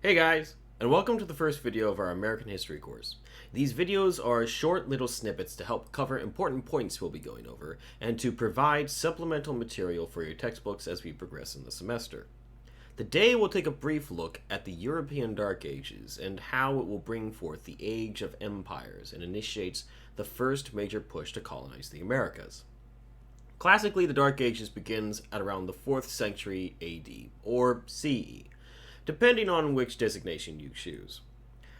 Hey guys, and welcome to the first video of our American history course. These videos are short little snippets to help cover important points we'll be going over, and to provide supplemental material for your textbooks as we progress in the semester. Today we'll take a brief look at the European Dark Ages and how it will bring forth the Age of Empires and initiates the first major push to colonize the Americas. Classically, the Dark Ages begins at around the 4th century AD, or CE, depending on which designation you choose.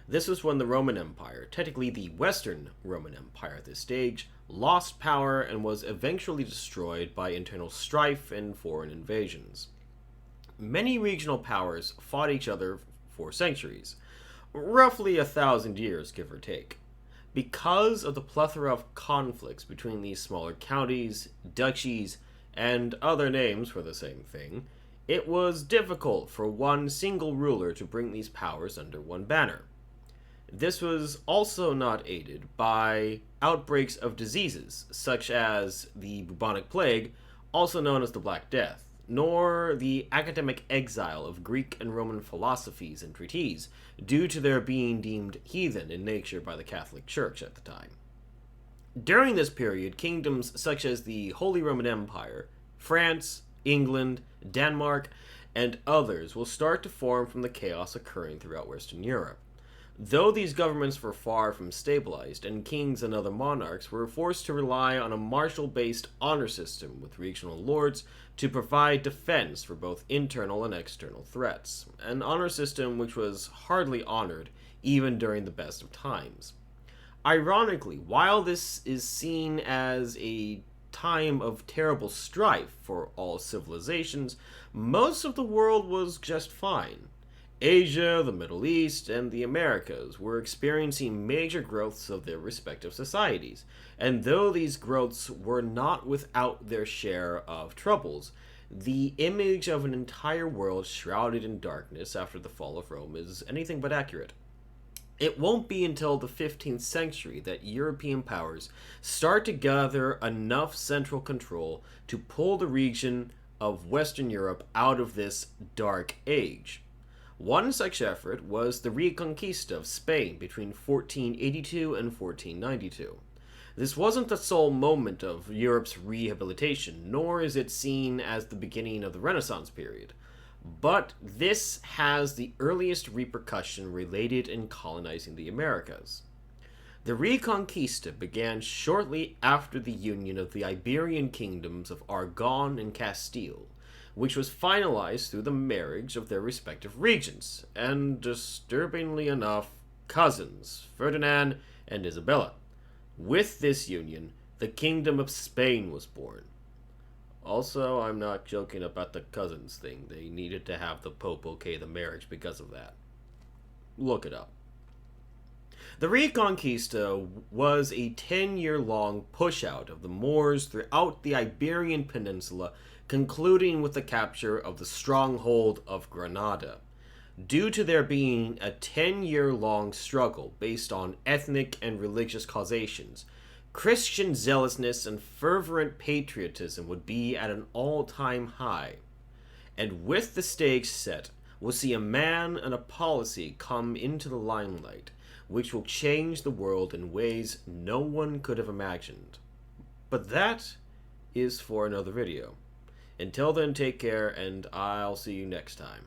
This was when the Roman Empire, technically the Western Roman Empire at this stage, lost power and was eventually destroyed by internal strife and foreign invasions. Many regional powers fought each other for centuries, roughly 1,000 years, give or take. Because of the plethora of conflicts between these smaller counties, duchies, and other names for the same thing, it was difficult for one single ruler to bring these powers under one banner. This was also not aided by outbreaks of diseases, such as the bubonic plague, also known as the Black Death, nor the academic exile of Greek and Roman philosophies and treatises, due to their being deemed heathen in nature by the Catholic Church at the time. During this period, kingdoms such as the Holy Roman Empire, France, England, Denmark, and others will start to form from the chaos occurring throughout Western Europe. Though these governments were far from stabilized, and kings and other monarchs were forced to rely on a martial-based honor system with regional lords to provide defense for both internal and external threats, an honor system which was hardly honored even during the best of times. Ironically, while this is seen as a time of terrible strife for all civilizations, most of the world was just fine. Asia, the Middle East, and the Americas were experiencing major growths of their respective societies, and though these growths were not without their share of troubles, the image of an entire world shrouded in darkness after the fall of Rome is anything but accurate. It won't be until the 15th century that European powers start to gather enough central control to pull the region of Western Europe out of this dark age. One such effort was the Reconquista of Spain between 1482 and 1492. This wasn't the sole moment of Europe's rehabilitation, nor is it seen as the beginning of the Renaissance period. But this has the earliest repercussion related in colonizing the Americas. The Reconquista began shortly after the union of the Iberian kingdoms of Aragon and Castile, which was finalized through the marriage of their respective regents, and disturbingly enough, cousins, Ferdinand and Isabella. With this union, the Kingdom of Spain was born. Also, I'm not joking about the cousins thing. They needed to have the Pope okay the marriage because of that. Look it up. The Reconquista was a 10-year-long push-out of the Moors throughout the Iberian Peninsula, concluding with the capture of the stronghold of Granada. Due to there being a 10-year-long struggle based on ethnic and religious causations, Christian zealousness and fervent patriotism would be at an all-time high. And with the stage set, we'll see a man and a policy come into the limelight, which will change the world in ways no one could have imagined. But that is for another video. Until then, take care, and I'll see you next time.